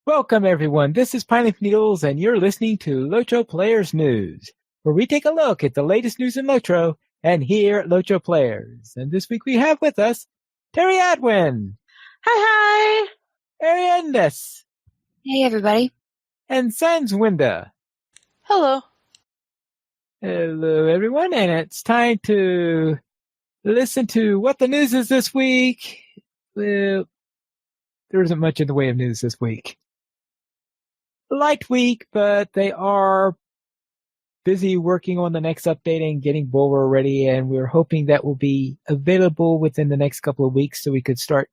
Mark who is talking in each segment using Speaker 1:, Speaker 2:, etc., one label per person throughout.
Speaker 1: Welcome, everyone. This is Pine Leaf Needles, and you're listening to LOTRO Players News, where we take a look at the latest news in LOTRO and here at LOTRO Players. And this week we have with us Terry Adwin.
Speaker 2: Hi.
Speaker 1: Ariandes.
Speaker 3: Hey, everybody.
Speaker 1: And Sans Winda.
Speaker 2: Hello.
Speaker 1: Hello, everyone. And it's time to listen to what the news is this week. Well, there isn't much in the way of news this week. Light week, but they are busy working on the next update and getting Bulwer ready, and we're hoping that will be available within the next couple of weeks so we could start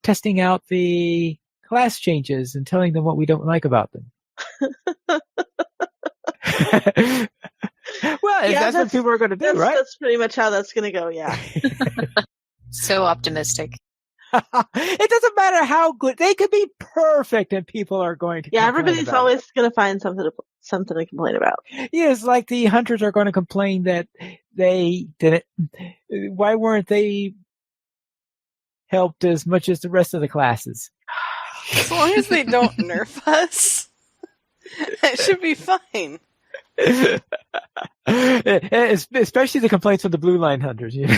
Speaker 1: testing out the class changes and telling them what we don't like about them. Well,
Speaker 2: Yeah,
Speaker 1: that's what people are going to do, right?
Speaker 2: That's pretty much how that's going to go, yeah.
Speaker 3: So optimistic.
Speaker 1: It doesn't matter how good. They could be perfect and people are going to
Speaker 2: Yeah,
Speaker 1: complain
Speaker 2: everybody's
Speaker 1: about
Speaker 2: always going to find something to complain about.
Speaker 1: Yes, like the hunters are going to complain that they didn't. Why weren't they helped as much as the rest of the classes?
Speaker 4: As long as they don't nerf us, it should be fine.
Speaker 1: Especially the complaints from the blue line hunters. You know?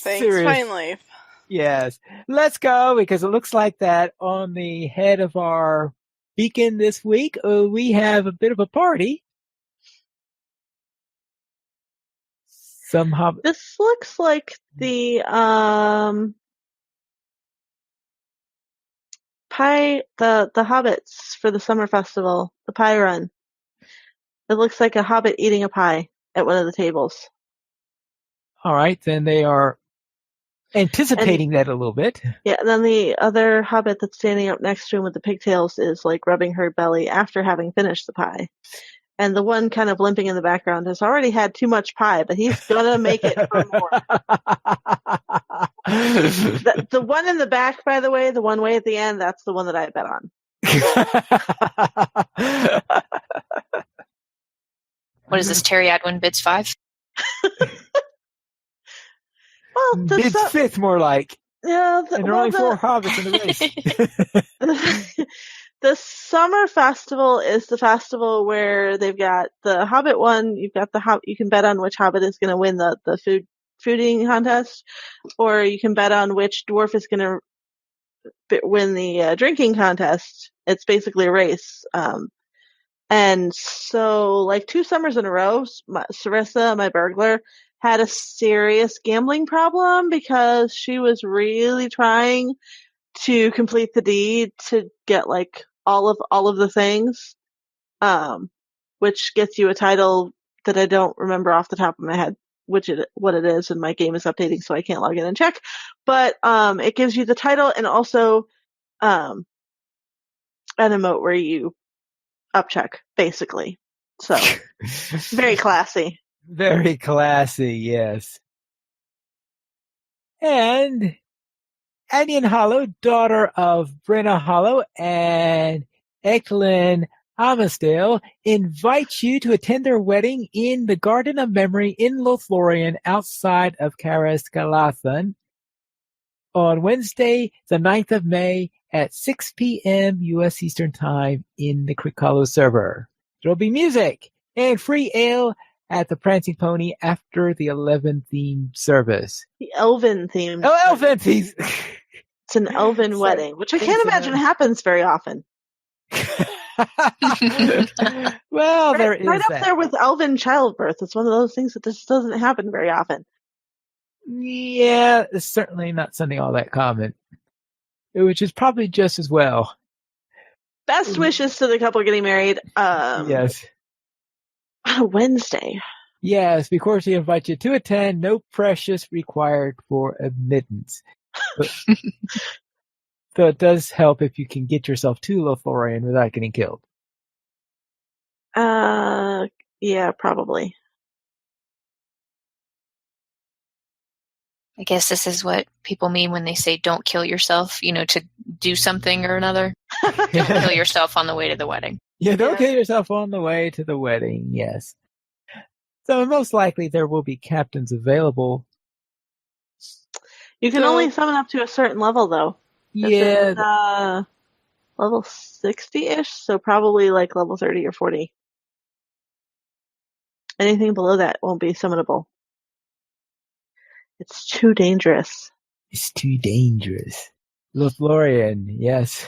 Speaker 4: Thanks,
Speaker 1: Serious.
Speaker 4: Fine Life.
Speaker 1: Yes. Let's go, because it looks like that on the head of our beacon this week, we have a bit of a party.
Speaker 2: This looks like the pie, the hobbits for the summer festival, the pie run. It looks like a hobbit eating a pie at one of the tables.
Speaker 1: All right, then they are anticipating that a little bit.
Speaker 2: Yeah, and then the other hobbit that's standing up next to him with the pigtails is like rubbing her belly after having finished the pie. And the one kind of limping in the background has already had too much pie, but he's gonna make it for more. The one in the back, by the way, the one way at the end, that's the one that I bet on.
Speaker 3: What is this, Terry Adwin bids 5?
Speaker 2: Well,
Speaker 1: Bids fifth, more like.
Speaker 2: Yeah,
Speaker 1: and there are only 4 hobbits in the race.
Speaker 2: The summer festival is the festival where they've got the Hobbit one. You've got you can bet on which Hobbit is going to win the fooding contest, or you can bet on which dwarf is going to win the drinking contest. It's basically a race. And so, like 2 summers in a row, Sarissa, my burglar, had a serious gambling problem because she was really trying to complete the deed to get like all of the things, which gets you a title that I don't remember off the top of my head what it is, and my game is updating so I can't log in and check. But it gives you the title and also an emote where you upcheck, basically. So very classy.
Speaker 1: Very classy, yes. And Anian Hollow, daughter of Brenna Hollow and Eklund Amasdale, invites you to attend their wedding in the Garden of Memory in Lothlorien outside of Caras-Galathan on Wednesday, the 9th of May at 6 p.m. U.S. Eastern Time in the Creek Hollow server. There will be music and free ale at the Prancing Pony after the 11 theme service.
Speaker 2: The Elven theme.
Speaker 1: Oh, Elven theme!
Speaker 2: It's an Elven wedding, which I can't imagine happens very often.
Speaker 1: Well, there is
Speaker 2: right
Speaker 1: that.
Speaker 2: up there with Elven childbirth. It's one of those things that just doesn't happen very often.
Speaker 1: Yeah, it's certainly not something all that common, which is probably just as well.
Speaker 2: Best wishes to the couple getting married.
Speaker 1: Yes.
Speaker 2: On a Wednesday.
Speaker 1: Yes, because we invite you to attend. No precious required for admittance. So it does help if you can get yourself to Lothlorien without getting killed.
Speaker 2: Yeah, probably.
Speaker 3: I guess this is what people mean when they say don't kill yourself, to do something or another. Don't kill yourself on the way to the wedding.
Speaker 1: Yeah, don't kill yourself on the way to the wedding, yes. So most likely there will be captains available.
Speaker 2: You can only summon up to a certain level, though. This
Speaker 1: Yeah,
Speaker 2: is level 60-ish, so probably like level 30 or 40. Anything below that won't be summonable. It's too dangerous.
Speaker 1: it's too dangerous. Lothlorien, yes.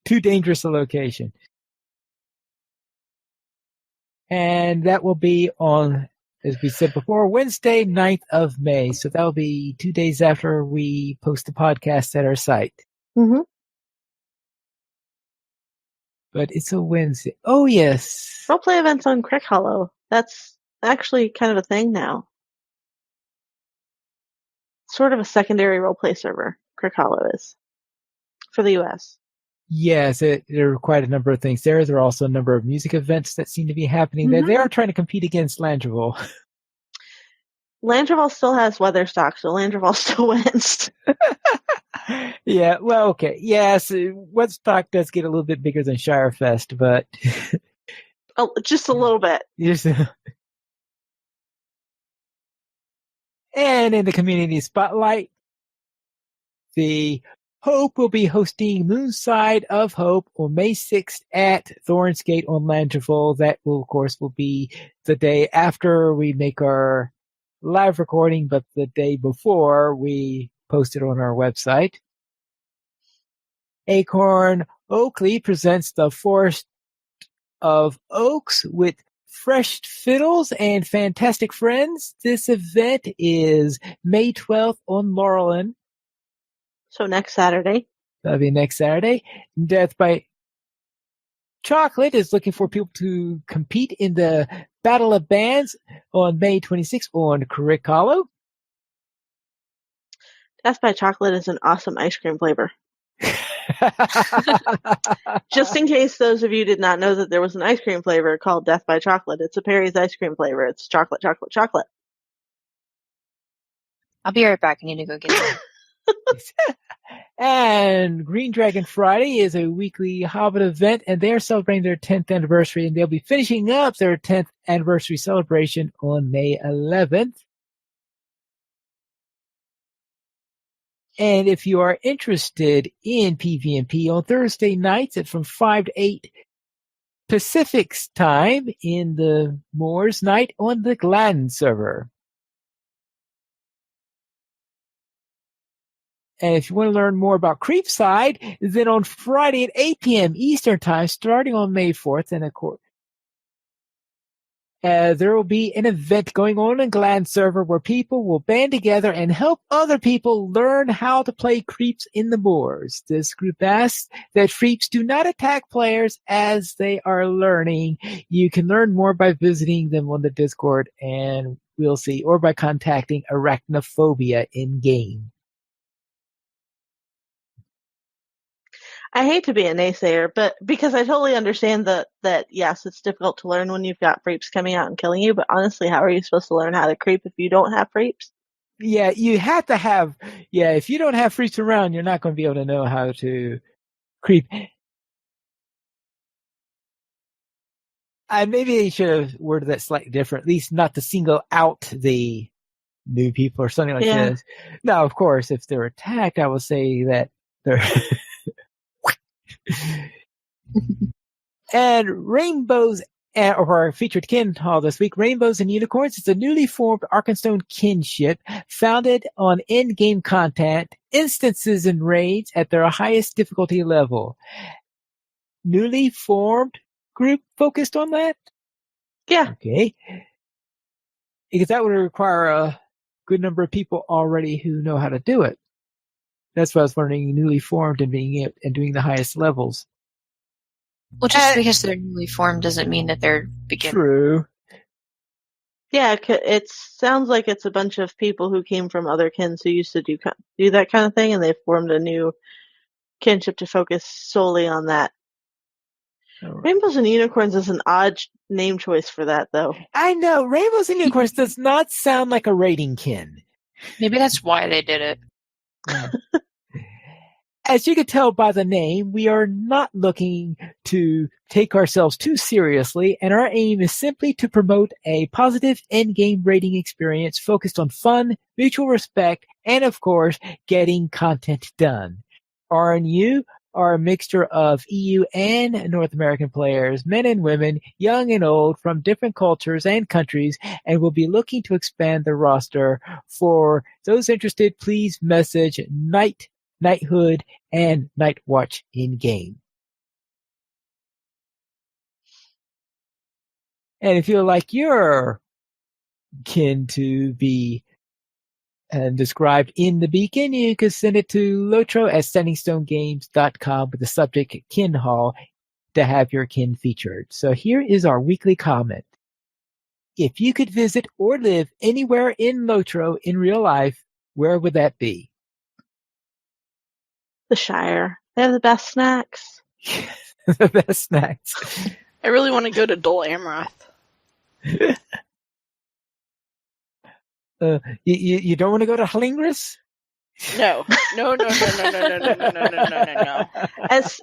Speaker 1: Too dangerous a location. And that will be on, as we said before, Wednesday, 9th of May. So that will be 2 days after we post the podcast at our site.
Speaker 2: Mm-hmm.
Speaker 1: But it's a Wednesday. Oh, yes.
Speaker 2: Roleplay events on Crick Hollow. That's actually kind of a thing now. Sort of a secondary roleplay server, Crick Hollow is. For the US.
Speaker 1: Yes, there are quite a number of things there. There are also a number of music events that seem to be happening there. They are trying to compete against Landreval.
Speaker 2: Landreval still has Weatherstock, so Landreval still wins.
Speaker 1: Yeah, well, okay. Yes, Woodstock does get a little bit bigger than Shirefest, but...
Speaker 2: Oh, just a little bit.
Speaker 1: And in the community spotlight, the Hope will be hosting Moonside of Hope on May 6th at Thornsgate on Landreval. That will, of course, will be the day after we make our live recording, but the day before we post it on our website. Acorn Oakley presents the Forest of Oaks with fresh fiddles and fantastic friends. This event is May 12th on Laurelin.
Speaker 2: So next Saturday.
Speaker 1: That'll be next Saturday. Death by Chocolate is looking for people to compete in the Battle of Bands on May 26th on Crick Hollow.
Speaker 2: Death by Chocolate is an awesome ice cream flavor. Just in case those of you did not know that there was an ice cream flavor called Death by Chocolate. It's a Perry's ice cream flavor. It's chocolate, chocolate, chocolate.
Speaker 3: I'll be right back. I need to go get it.
Speaker 1: And Green Dragon Friday is a weekly Hobbit event, and they're celebrating their 10th anniversary, and they'll be finishing up their 10th anniversary celebration on May 11th. And if you are interested in PvP on Thursday nights at from 5 to 8 Pacific's time in the Moors night on the Gladden server. And if you want to learn more about Creepside, then on Friday at 8 p.m. Eastern Time, starting on May 4th, and of course, there will be an event going on in Gladden server where people will band together and help other people learn how to play creeps in the moors. This group asks that creeps do not attack players as they are learning. You can learn more by visiting them on the Discord, and we'll see, or by contacting Arachnophobia in game.
Speaker 2: I hate to be a naysayer, but because I totally understand that yes, it's difficult to learn when you've got creeps coming out and killing you, but honestly, how are you supposed to learn how to creep if you don't have creeps?
Speaker 1: Yeah, you have to have, if you don't have creeps around, you're not going to be able to know how to creep. Maybe they should have worded that slightly different, at least not to single out the new people or something like this. Now, of course, if they're attacked, I will say that they're... And Rainbows, or our featured kin hall this week, Rainbows and Unicorns, is a newly formed Arkenstone kinship founded on in-game content, instances, and raids at their highest difficulty level. Newly formed group focused on that?
Speaker 2: Yeah.
Speaker 1: Okay. Because that would require a good number of people already who know how to do it. That's why I was wondering, newly formed and doing the highest levels.
Speaker 3: Well, just because they're newly formed doesn't mean that they're beginners.
Speaker 1: True.
Speaker 2: Yeah, it sounds like it's a bunch of people who came from other kins who used to do that kind of thing, and they've formed a new kinship to focus solely on that. Right. Rainbows and Unicorns is an odd name choice for that, though.
Speaker 1: I know. Rainbows and Unicorns does not sound like a raiding kin.
Speaker 3: Maybe that's why they did it.
Speaker 1: Yeah. As you can tell by the name, we are not looking to take ourselves too seriously, and our aim is simply to promote a positive in-game raiding experience focused on fun, mutual respect, and of course, getting content done. RNU are a mixture of EU and North American players, men and women, young and old, from different cultures and countries, and will be looking to expand the roster. For those interested, please message Knighthood, and Nightwatch in-game. And if you would like your kin to be described in the beacon, you can send it to LOTRO at standingstonegames.com with the subject Kin Hall to have your kin featured. So here is our weekly comment. If you could visit or live anywhere in LOTRO in real life, where would that be?
Speaker 2: The Shire. They have the best snacks.
Speaker 1: The best snacks.
Speaker 4: I really want to go to Dol Amroth.
Speaker 1: You don't want to go to Halingris?
Speaker 4: No.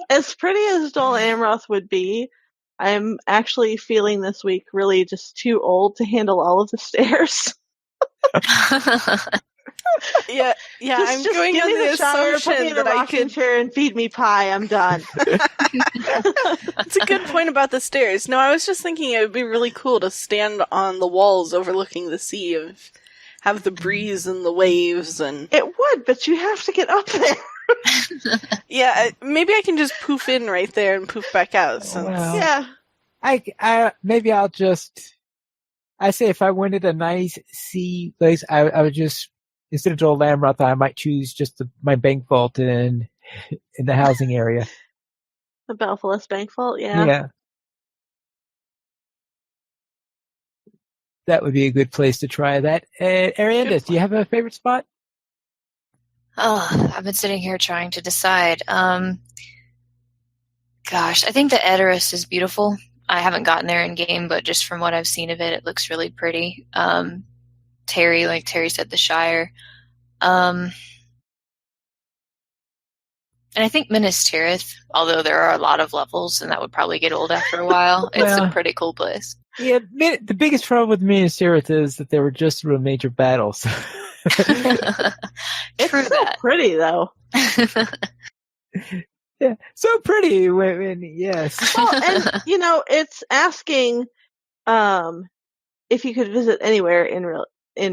Speaker 2: As pretty as Dol Amroth would be, I'm actually feeling this week really just too old to handle all of the stairs.
Speaker 4: Yeah, I'm
Speaker 2: just
Speaker 4: going
Speaker 2: give
Speaker 4: on
Speaker 2: me
Speaker 4: the
Speaker 2: Shire, put me
Speaker 4: assumption
Speaker 2: in a
Speaker 4: that I
Speaker 2: rocking
Speaker 4: could.
Speaker 2: chair and feed me pie. I'm done.
Speaker 4: That's a good point about the stairs. No, I was just thinking it would be really cool to stand on the walls overlooking the sea, of have the breeze and the waves, and
Speaker 2: It would, but you have to get up there.
Speaker 4: yeah, maybe I can just poof in right there and poof back out. Since...
Speaker 1: Well,
Speaker 2: Yeah.
Speaker 1: I maybe I'll just. I say if I wanted a nice sea place, I would just, instead of Joel Lamroth, I might choose just my bank vault in the housing area.
Speaker 2: The Belfast Bank Vault, yeah.
Speaker 1: Yeah. That would be a good place to try that. Arianda, do you have a favorite spot?
Speaker 3: Oh, I've been sitting here trying to decide. Gosh, I think the Edoras is beautiful. I haven't gotten there in game, but just from what I've seen of it, it looks really pretty. Terry, like Terry said, the Shire. And I think Minas Tirith, although there are a lot of levels, and that would probably get old after a while. It's a pretty cool place.
Speaker 1: Yeah, the biggest problem with Minas Tirith is that they were just through major battles.
Speaker 2: It's
Speaker 3: True
Speaker 2: so
Speaker 3: that.
Speaker 2: pretty, though.
Speaker 1: Yeah, so pretty. Yes.
Speaker 2: Well, and it's asking if you could visit anywhere in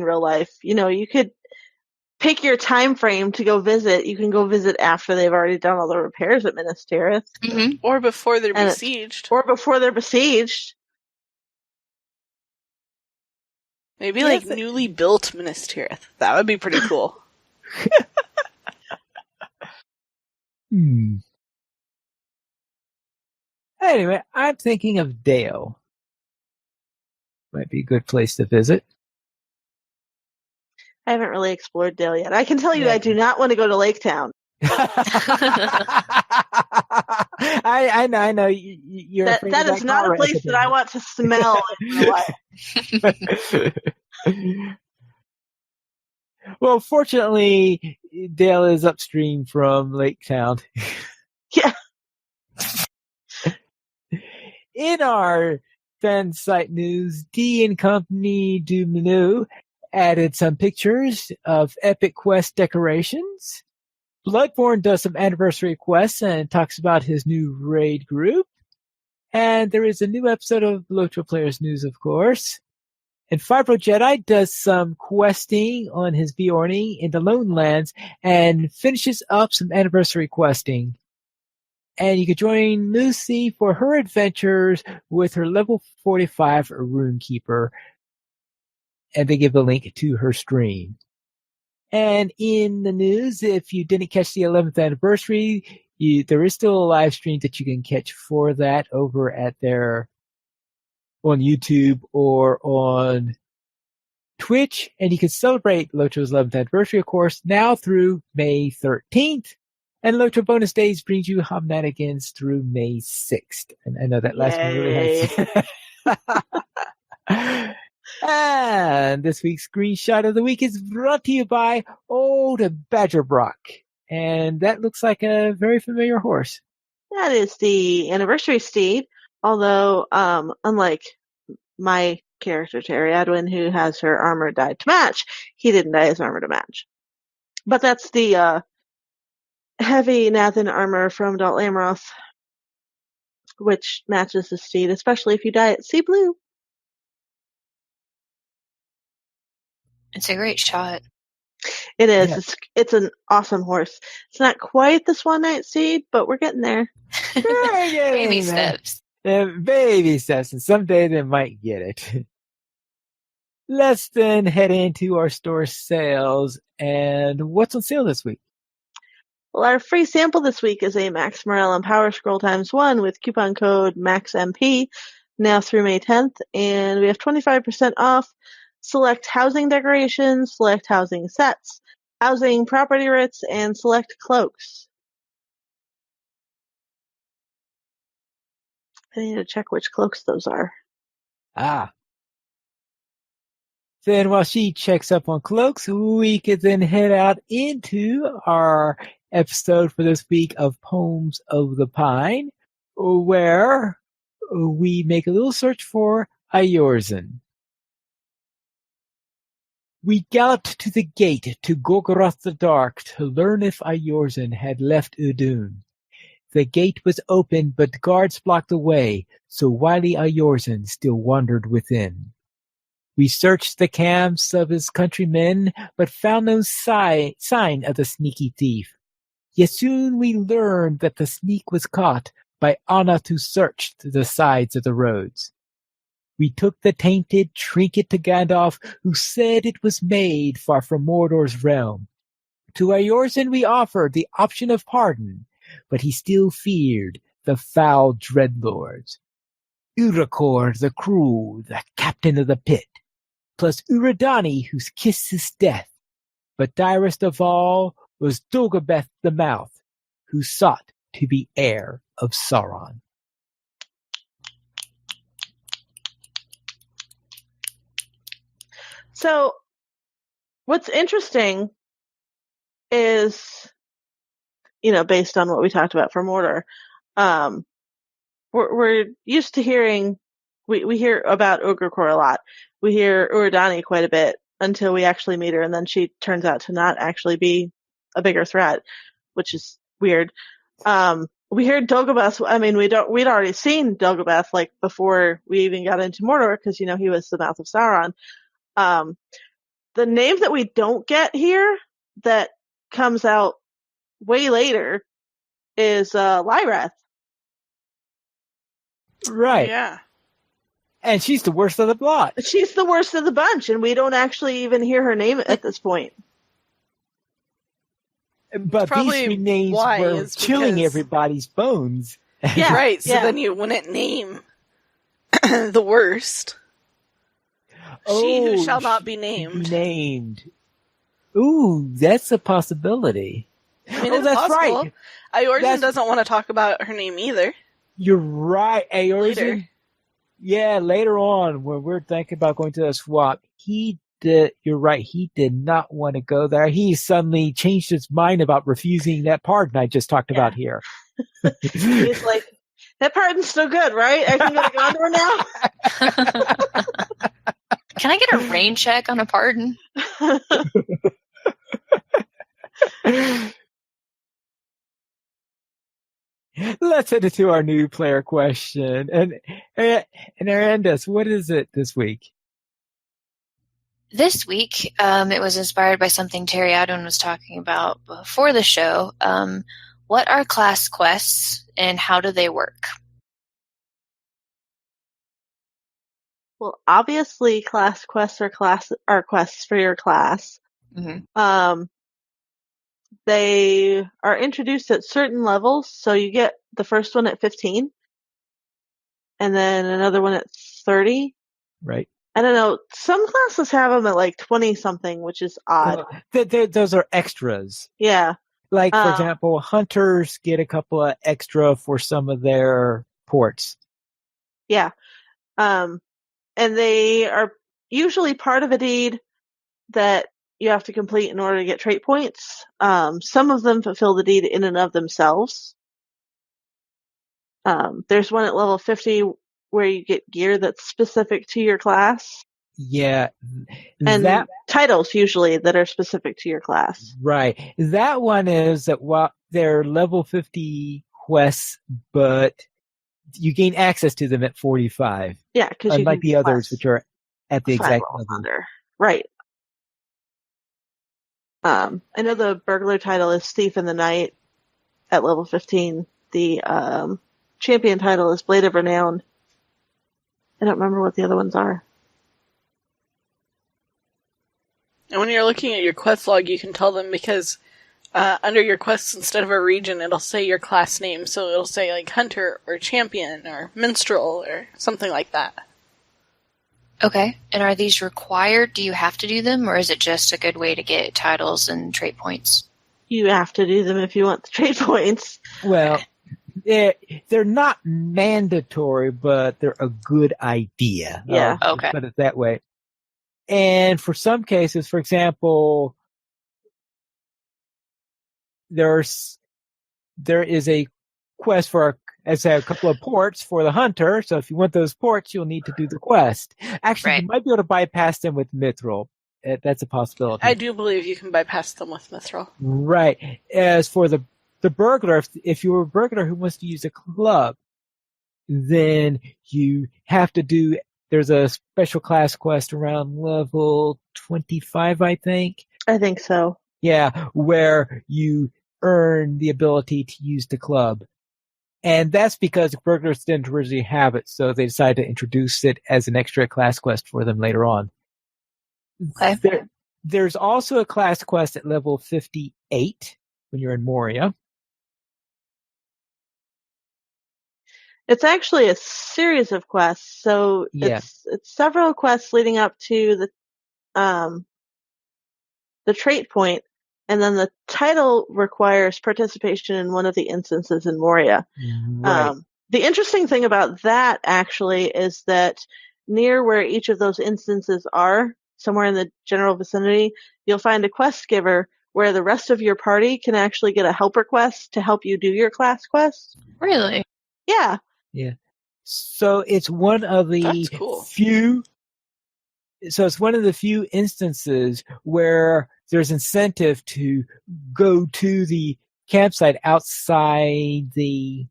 Speaker 2: real life. You could pick your time frame to go visit. You can go visit after they've already done all the repairs at Minas Tirith,
Speaker 4: or before they're
Speaker 2: And
Speaker 4: besieged.
Speaker 2: or before they're besieged.
Speaker 4: Maybe like newly built Minas Tirith. That would be pretty cool.
Speaker 1: Anyway, I'm thinking of Dale. Might be a good place to visit.
Speaker 2: I haven't really explored Dale yet. I can tell you, I do not want to go to Lake Town.
Speaker 1: I know. You're afraid
Speaker 2: that
Speaker 1: of
Speaker 2: is not a place that I want to smell in real life.
Speaker 1: Well, fortunately, Dale is upstream from Lake Town.
Speaker 2: Yeah.
Speaker 1: In our fan site news, D & Company du Menu added some pictures of Epic Quest decorations. Bloodborne does some anniversary quests and talks about his new raid group. And there is a new episode of LOTRO Players News, of course. And Fibro Jedi does some questing on his Bjorning in the Lone Lands and finishes up some anniversary questing. And you can join Lucy for her adventures with her level 45 Runekeeper. And they give a link to her stream. And in the news, if you didn't catch the 11th anniversary, there is still a live stream that you can catch for that over at on YouTube or on Twitch. And you can celebrate LOTRO's 11th anniversary, of course, now through May 13th. And LOTRO Bonus Days brings you Hobnanigans through May 6th. And I know that last one really hurts. And this week's screenshot of the week is brought to you by Old Badger Brock. And that looks like a very familiar horse.
Speaker 2: That is the anniversary steed. Although, unlike my character, Terry Edwin, who has her armor dyed to match, he didn't dye his armor to match. But that's the heavy Nathan armor from Dalt Lamroth, which matches the steed, especially if you dye it sea blue.
Speaker 3: It's a great shot.
Speaker 2: It is.
Speaker 1: Yeah.
Speaker 2: It's an awesome horse. It's not quite the Swan Knight steed, but we're getting there.
Speaker 1: We're getting
Speaker 3: Baby
Speaker 1: there.
Speaker 3: steps.
Speaker 1: Baby steps, and someday they might get it. Let's then head into our store sales. And what's on sale this week?
Speaker 2: Well, our free sample this week is a Max Morel Power Scroll ×1 with coupon code MAXMP now through May 10th, and we have 25% off select housing decorations, select housing sets, housing property writs, and select cloaks. I need to check which cloaks those are.
Speaker 1: Ah. Then while she checks up on cloaks, we could then head out into our episode for this week of Poems of the Pine, where we make a little search for Ayorzen. We galloped to the gate to Gorgoroth the Dark to learn if Ayorzen had left Udun. The gate was open, but guards blocked the way, so wily Ayorzen still wandered within. We searched the camps of his countrymen, but found no sign of the sneaky thief. Yet soon we learned that the sneak was caught by Anat who searched the sides of the roads. We took the tainted trinket to Gandalf, who said it was made far from Mordor's realm. To Ayorzen we offered the option of pardon, but he still feared the foul dreadlords. Urakor the cruel, the captain of the pit, plus Uradani, whose kiss is death. But direst of all was Dagobeth the Mouth, who sought to be heir of Sauron.
Speaker 2: So, what's interesting is, based on what we talked about for Mordor, we're used to hearing, we hear about Ugrikor a lot. We hear Uradani quite a bit until we actually meet her, and then she turns out to not actually be a bigger threat, which is weird. We heard Dagobeth. I mean, we'd already seen Dagobeth before we even got into Mordor, because he was the mouth of Sauron. The name that we don't get here that comes out way later is Lyreth.
Speaker 1: Right.
Speaker 4: Yeah.
Speaker 1: And she's the worst of the lot.
Speaker 2: She's the worst of the bunch, and we don't actually even hear her name at this point.
Speaker 1: But these three names were chilling everybody's bones.
Speaker 2: Yeah,
Speaker 4: right. So then you wouldn't name the worst. She who shall not be named.
Speaker 1: Ooh, that's a possibility.
Speaker 4: I mean, that's possible. Right. Ayorzen doesn't want to talk about her name either.
Speaker 1: You're right, Ayorzen.
Speaker 4: Later.
Speaker 1: Yeah, later on, when we're thinking about going to the swamp, you're right, he did not want to go there. He suddenly changed his mind about refusing that pardon I just talked about here.
Speaker 2: He's like, that pardon's still good, right? I can go to Gondor now?
Speaker 3: Can I get a rain check on a pardon?
Speaker 1: Let's head into our new player question. And Arendis, what is it this week?
Speaker 3: This week, it was inspired by something Terry Adwin was talking about before the show. What are class quests and how do they work?
Speaker 2: Well, obviously, class quests are quests for your class.
Speaker 3: Mm-hmm.
Speaker 2: They are introduced at certain levels, so you get the first one at 15, and then another one at 30.
Speaker 1: Right.
Speaker 2: I don't know. Some classes have them at 20-something, which is odd.
Speaker 1: Those are extras.
Speaker 2: Yeah.
Speaker 1: For example, hunters get a couple of extra for some of their ports.
Speaker 2: Yeah. And they are usually part of a deed that you have to complete in order to get trait points. Some of them fulfill the deed in and of themselves. There's one at level 50 where you get gear that's specific to your class.
Speaker 1: Yeah.
Speaker 2: And
Speaker 1: That
Speaker 2: titles usually that are specific to your class.
Speaker 1: right. That one is that while they're level 50 quests, but you gain access to them at 45.
Speaker 2: Yeah, because you
Speaker 1: Unlike
Speaker 2: can
Speaker 1: the others,
Speaker 2: quest
Speaker 1: which are at the
Speaker 2: 5
Speaker 1: exact
Speaker 2: levels
Speaker 1: level.
Speaker 2: under. Right. I know the burglar title is Thief in the Night at level 15. The champion title is Blade of Renown. I don't remember what the other ones are.
Speaker 4: And when you're looking at your quest log, you can tell them because under your quests, instead of a region, it'll say your class name. So it'll say like Hunter or Champion or Minstrel or something like that.
Speaker 3: Okay. And are these required? Do you have to do them, or is it just a good way to get titles and trait points?
Speaker 2: You have to do them if you want the trade points.
Speaker 1: Well, they're not mandatory, but they're a good idea.
Speaker 2: Yeah.
Speaker 1: I'll
Speaker 3: Okay.
Speaker 1: put it that way. And for some cases, for example, there is a quest for a couple of ports for the hunter. So if you want those ports, you'll need to do the quest. Actually,
Speaker 3: Right.
Speaker 1: you might be able to bypass them with Mithril. That's a possibility.
Speaker 4: I do believe you can bypass them with Mithril.
Speaker 1: Right. As for the burglar, if you're a burglar who wants to use a club, then you have to do. There's a special class quest around level 25, I think.
Speaker 2: I think so.
Speaker 1: Yeah, where you earn the ability to use the club. And that's because burglars didn't originally have it, so they decided to introduce it as an extra class quest for them later on.
Speaker 3: Okay.
Speaker 1: There's also a class quest at level 58 when you're in Moria.
Speaker 2: It's actually a series of quests, so
Speaker 1: Yeah.
Speaker 2: it's several quests leading up to the trait point, and then the title requires participation in one of the instances in Moria.
Speaker 1: Right.
Speaker 2: The interesting thing about that actually is that near where each of those instances are, somewhere in the general vicinity, you'll find a quest giver where the rest of your party can actually get a helper quest to help you do your class quest.
Speaker 3: Really?
Speaker 2: Yeah.
Speaker 1: Yeah. So it's one of the
Speaker 4: That's cool.
Speaker 1: few. So it's one of the few instances where there's incentive to go to the campsite outside the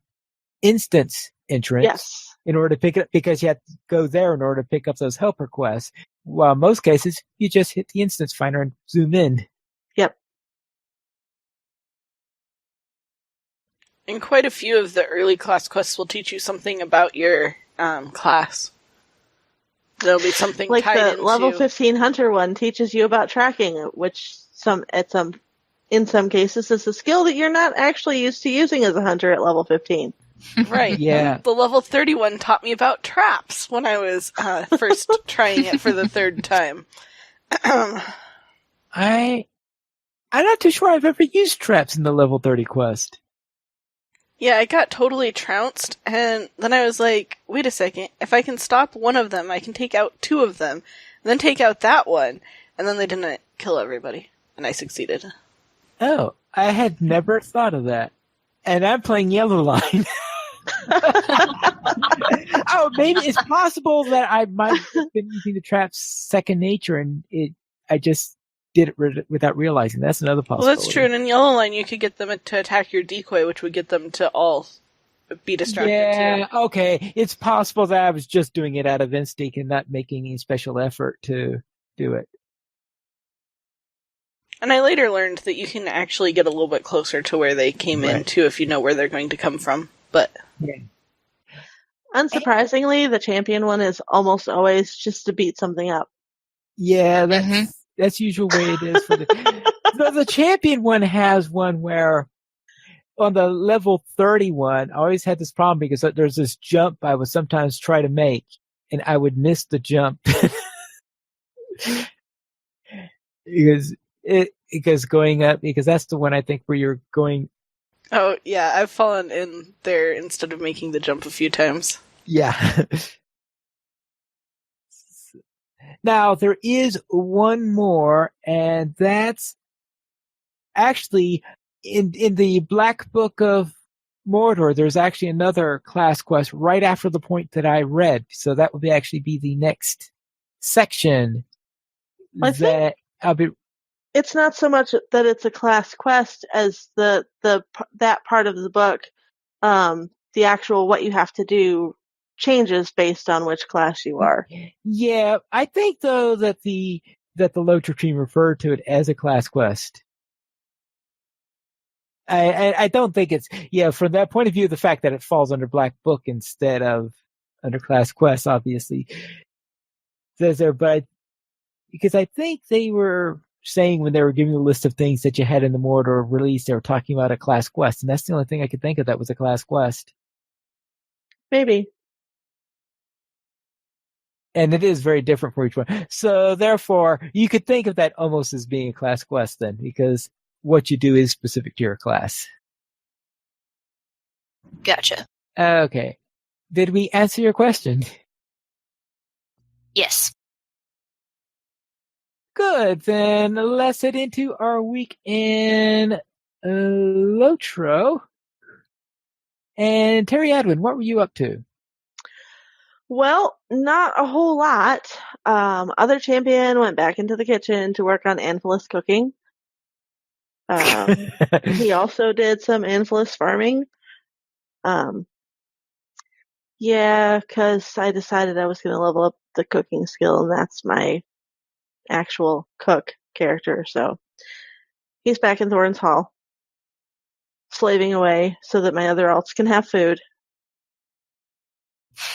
Speaker 1: instance entrance
Speaker 2: Yes.
Speaker 1: in order to pick it up, because you have to go there in order to pick up those helper quests. While in most cases, you just hit the instance finder and zoom in.
Speaker 2: Yep.
Speaker 4: And quite a few of the early class quests will teach you something about your class. There'll be something
Speaker 2: Like
Speaker 4: tied
Speaker 2: the
Speaker 4: into
Speaker 2: level 15 hunter one teaches you about tracking, which in some cases is a skill that you're not actually used to using as a hunter at level 15.
Speaker 4: Right.
Speaker 1: Yeah.
Speaker 4: The level 31 taught me about traps when I was first trying it for the third time.
Speaker 1: I'm not too sure I've ever used traps in the level 30 quest.
Speaker 4: Yeah, I got totally trounced, and then I was like, wait a second, if I can stop one of them, I can take out two of them, and then take out that one, and then they didn't kill everybody, and I succeeded.
Speaker 1: Oh, I had never thought of that. And I'm playing Yellow Line. Oh, maybe it's possible that I might have been using the traps second nature, and I just did it without realizing. That's another
Speaker 4: Well,
Speaker 1: possibility.
Speaker 4: that's true, and in Yellow Line, you could get them to attack your decoy, which would get them to all be distracted,
Speaker 1: Yeah,
Speaker 4: too.
Speaker 1: okay. It's possible that I was just doing it out of instinct and not making any special effort to do it.
Speaker 4: And I later learned that you can actually get a little bit closer to where they came in,
Speaker 1: Right.
Speaker 4: too, if you know where they're going to come from. But
Speaker 1: Yeah.
Speaker 2: Unsurprisingly, the champion one is almost always just to beat something up.
Speaker 1: Yeah, that's
Speaker 3: Mhm.
Speaker 1: that's usual way it is. For the champion one has one where on the level 31, I always had this problem because there's this jump I would sometimes try to make, and I would miss the jump because going up, because that's the one I think where you're going.
Speaker 4: oh, yeah, I've fallen in there instead of making the jump a few times.
Speaker 1: Yeah. Now, there is one more, and that's actually in the Black Book of Mordor. There's actually another class quest right after the point that I read. So that would actually be the next section
Speaker 2: I think-
Speaker 1: that I'll be.
Speaker 2: It's not so much that it's a class quest as that part of the book, the actual what you have to do changes based on which class you are.
Speaker 1: Yeah, I think though that the LOTRO team referred to it as a class quest. I don't think it's from that point of view, the fact that it falls under Black Book instead of under class quest, obviously, says there. But because I think they were saying when they were giving the list of things that you had in the Mordor release, they were talking about a class quest, and that's the only thing I could think of that was a class quest.
Speaker 2: Maybe.
Speaker 1: And it is very different for each one. So therefore, you could think of that almost as being a class quest then, because what you do is specific to your class.
Speaker 3: Gotcha.
Speaker 1: Okay. Did we answer your question?
Speaker 3: Yes.
Speaker 1: Good. Then let's head into our week in LOTRO. And Terry Adwin, what were you up to?
Speaker 2: Well, not a whole lot. Other champion went back into the kitchen to work on Anphilis cooking. He also did some Anphilis farming. Because I decided I was going to level up the cooking skill, and that's my actual cook character. So he's back in Thorin's Hall, slaving away so that my other alts can have food.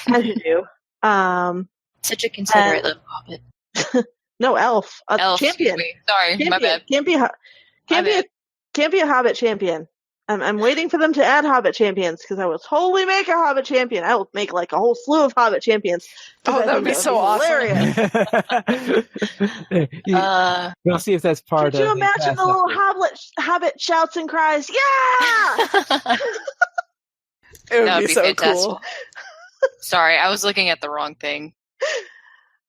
Speaker 2: As you do.
Speaker 3: Such a considerate little hobbit.
Speaker 2: No, elf.
Speaker 3: Elf.
Speaker 2: Champion.
Speaker 3: Sorry,
Speaker 2: Champion.
Speaker 3: my bad.
Speaker 2: Can't be a hobbit champion. I'm waiting for them to add hobbit champions because I will totally make a hobbit champion. I will make like a whole slew of hobbit champions.
Speaker 4: Oh, that would be so
Speaker 2: hilarious.
Speaker 1: We'll see if that's part of
Speaker 2: Could you imagine the little hobbit shouts and cries? Yeah!
Speaker 4: It would
Speaker 3: That
Speaker 4: be
Speaker 3: would be
Speaker 4: so
Speaker 3: fantastic.
Speaker 4: cool.
Speaker 3: Sorry, I was looking at the wrong thing.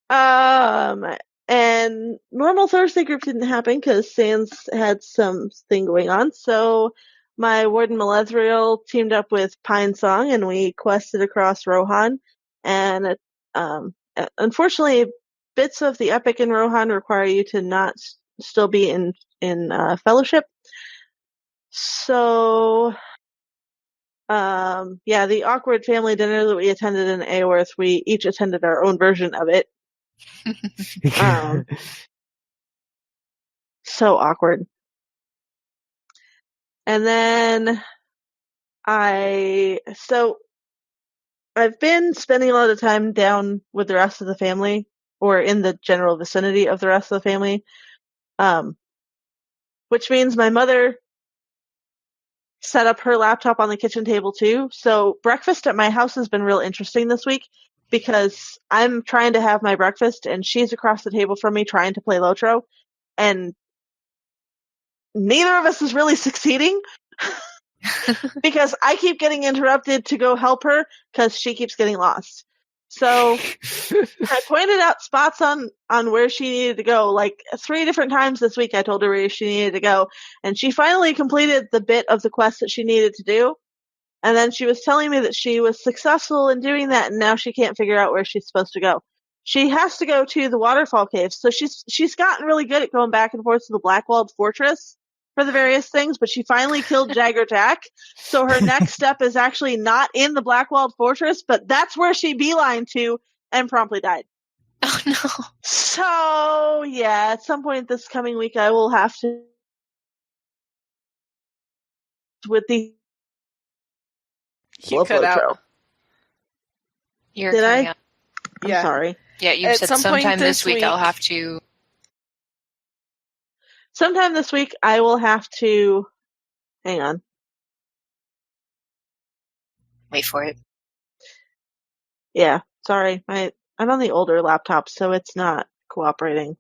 Speaker 2: And normal Thursday group didn't happen because Sans had something going on. So my Warden Melethriel teamed up with Pine Song and we quested across Rohan. And unfortunately, bits of the epic in Rohan require you to not still be in fellowship. So the awkward family dinner that we attended in Aorth, we each attended our own version of it. So awkward. And then I've been spending a lot of time down with the rest of the family or in the general vicinity of the rest of the family. Which means my mother set up her laptop on the kitchen table too. So breakfast at my house has been real interesting this week because I'm trying to have my breakfast and she's across the table from me trying to play LOTRO, and neither of us is really succeeding because I keep getting interrupted to go help her because she keeps getting lost. So I pointed out spots on where she needed to go. Like 3 different times this week I told her where she needed to go, and she finally completed the bit of the quest that she needed to do. And then she was telling me that she was successful in doing that, and now she can't figure out where she's supposed to go. She has to go to the waterfall caves, so she's gotten really good at going back and forth to the Blackwalled Fortress for the various things, but she finally killed Jagger Jack, so her next step is actually not in the Blackwalled Fortress, but that's where she beelined to and promptly died.
Speaker 3: Oh no.
Speaker 2: So, yeah, at some point this coming week I will have to with the
Speaker 4: You cut out.
Speaker 3: You're
Speaker 2: Did
Speaker 3: cutting
Speaker 2: I?
Speaker 3: out.
Speaker 2: I'm
Speaker 4: Yeah.
Speaker 2: sorry.
Speaker 3: Yeah, you
Speaker 4: At
Speaker 3: said
Speaker 4: some point
Speaker 3: sometime this
Speaker 4: this
Speaker 3: week I'll
Speaker 4: week-
Speaker 3: have to.
Speaker 2: Sometime this week I will have to hang on.
Speaker 3: Wait for it.
Speaker 2: Yeah, sorry. I'm on the older laptop, so it's not cooperating.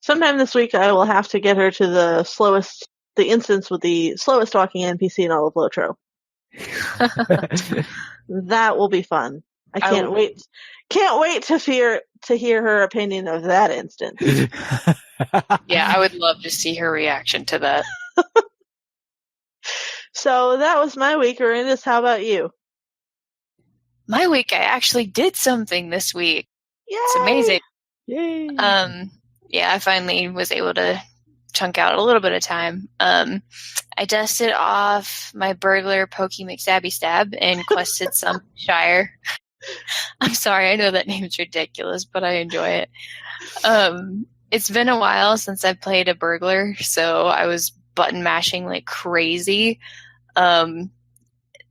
Speaker 2: Sometime this week I will have to get her to the instance with the slowest walking NPC in all of LOTRO. That will be fun. I can't wait. Can't wait to hear her opinion of that instance.
Speaker 3: Yeah, I would love to see her reaction to that.
Speaker 2: So that was my week. Arinda's, how about you?
Speaker 3: My week, I actually did something this week.
Speaker 2: Yay!
Speaker 3: It's amazing.
Speaker 1: Yay!
Speaker 3: Yeah, I finally was able to chunk out a little bit of time. I dusted off my Burglar Pokey McStabby Stab and quested some Shire. I'm sorry, I know that name's ridiculous, but I enjoy it. It's been a while since I played a Burglar, so I was button mashing like crazy.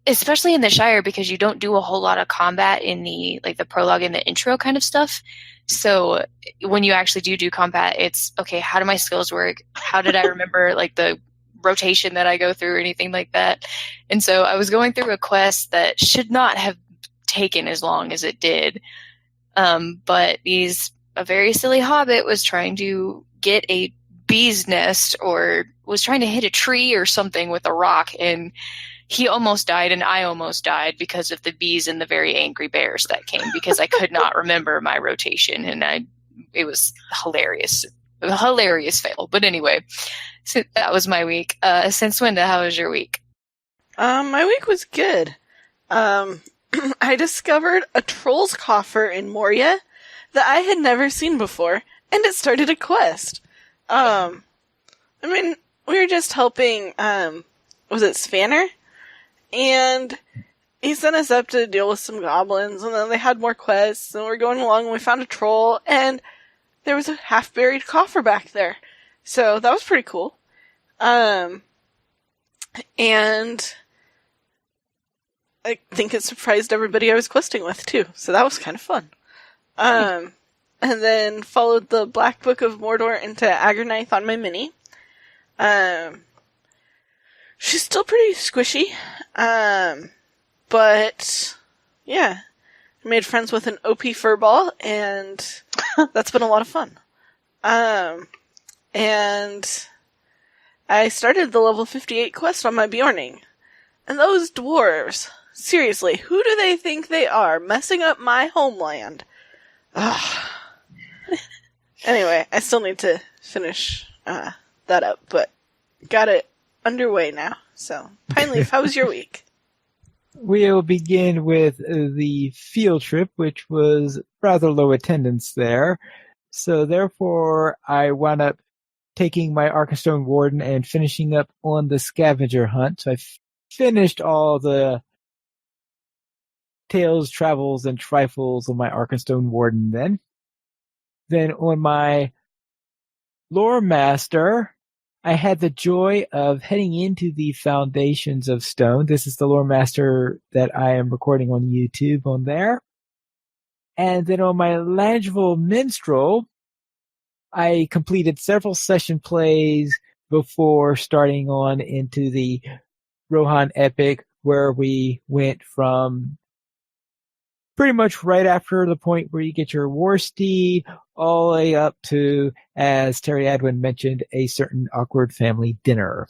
Speaker 3: Especially in the Shire, because you don't do a whole lot of combat in the prologue and the intro kind of stuff. So when you actually do combat, it's okay, how do my skills work? How did I remember like the rotation that I go through or anything like that? And so I was going through a quest that should not have taken as long as it did. But a very silly hobbit was trying to get a bee's nest, or was trying to hit a tree or something with a rock, and he almost died and I almost died because of the bees and the very angry bears that came, because I could not remember my rotation, and it was hilarious. A hilarious fail. But anyway, so that was my week. Winda, how was your week?
Speaker 4: My week was good. I discovered a troll's coffer in Moria that I had never seen before, and it started a quest. We were just helping, was it Svanner? And he sent us up to deal with some goblins, and then they had more quests, and we're going along, and we found a troll, and there was a half-buried coffer back there. So that was pretty cool. And I think it surprised everybody I was questing with, too. So that was kind of fun. And then followed the Black Book of Mordor into Aggernyth on my mini. She's still pretty squishy. But yeah, I made friends with an OP furball, and that's been a lot of fun. And I started the level 58 quest on my Bjorning. And those dwarves, seriously, who do they think they are, messing up my homeland? Ugh. Anyway, I still need to finish that up, but got it underway now. So, Pineleaf, how was your week?
Speaker 1: We'll begin with the field trip, which was rather low attendance there. So therefore, I wound up taking my Arkenstone Warden and finishing up on the scavenger hunt. So I finished all the tales, travels, and trifles on my Arkenstone Warden then. Then on my Lore Master, I had the joy of heading into the Foundations of Stone. This is the Lore Master that I am recording on YouTube on there. And then on my Langeville Minstrel, I completed several session plays before starting on into the Rohan Epic, where we went from pretty much right after the point where you get your war steed, all the way up to, as Terry Adwin mentioned, a certain awkward family dinner.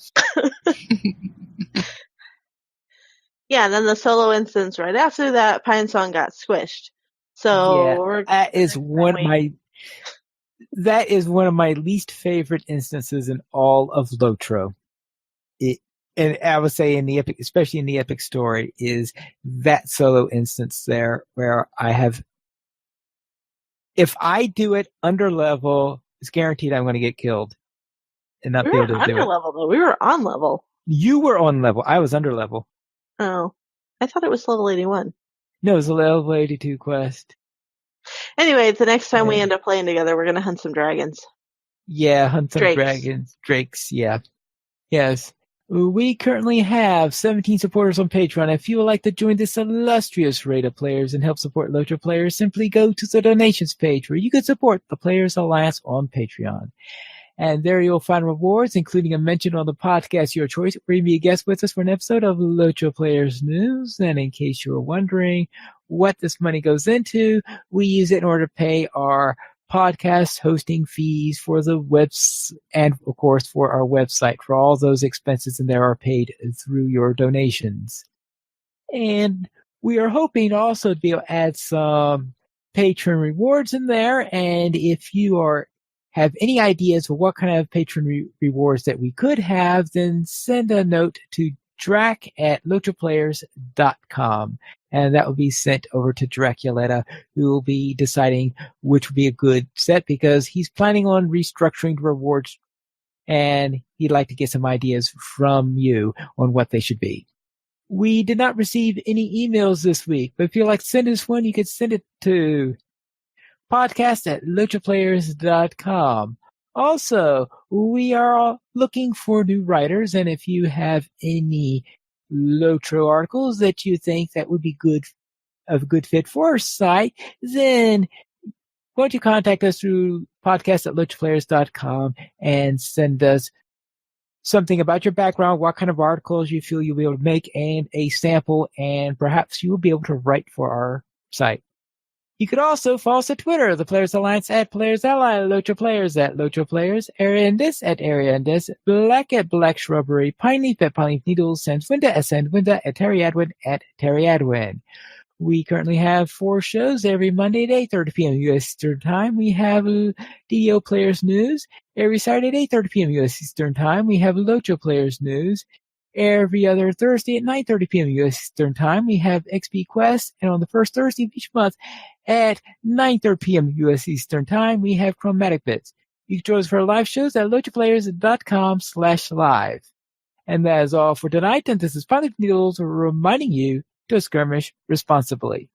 Speaker 2: Yeah, and then the solo instance right after that, Pine Song got squished. So
Speaker 1: yeah, that is one of my least favorite instances in all of LOTRO. And I would say in the epic, especially in the epic story, is that solo instance there where I have, if I do it under level, it's guaranteed I'm going to get killed and not be able to do it.
Speaker 2: We were under level though. We were on level.
Speaker 1: You were on level. I was under level.
Speaker 2: Oh, I thought it was level 81.
Speaker 1: No, it was a level 82 quest.
Speaker 2: Anyway, the next time we end up playing together, we're going to hunt some dragons.
Speaker 1: Yeah, hunt some
Speaker 2: Drakes.
Speaker 1: dragons. Drakes, yeah. Yes. We currently have 17 supporters on Patreon. If you would like to join this illustrious rate of players and help support LOTRO players, simply go to the donations page where you can support the Players Alliance on Patreon. And there you'll find rewards, including a mention on the podcast your choice, or you be a guest with us for an episode of LOTRO Players News. And in case you were wondering what this money goes into, we use it in order to pay our podcast hosting fees for the webs, and of course for our website. For all those expenses, and there are paid through your donations. And we are hoping also to be able to add some patron rewards in there. And if you are have any ideas for what kind of patron rewards that we could have, then send a note to drac@lotraplayers.com. And that will be sent over to Draculetta, who will be deciding which would be a good set because he's planning on restructuring the rewards and he'd like to get some ideas from you on what they should be. We did not receive any emails this week, but if you'd like to send us one, you can send it to podcast@lotraplayers.com. Also, we are looking for new writers, and if you have any LOTRO articles that you think that would be a good fit for our site, then why don't you contact us through podcast@lotraplayers.com and send us something about your background, what kind of articles you feel you'll be able to make, and a sample, and perhaps you will be able to write for our site. You could also follow us on Twitter, the Players Alliance @PlayersAlly, LOTRO Players @LOTRO Players, Ariandis @Ariandis, Black @Black Shrubbery, Pineleaf @Pineleaf Needles, Sandwinda @Sandwinda, @TerryAdwin @TerryAdwin. We currently have 4 shows every Monday at 8:30 p.m. U.S. Eastern Time. We have DO Players News. Every Saturday at 8:30 p.m. U.S. Eastern Time, we have LOTRO Players News. Every other Thursday at 9:30 p.m. U.S. Eastern Time, we have XP Quest. And on the first Thursday of each month at 9:30 p.m. U.S. Eastern Time, we have Chromatic Bits. You can join us for our live shows at lotraplayers.com/live. And that is all for tonight. And this is Pilot Needles reminding you to skirmish responsibly.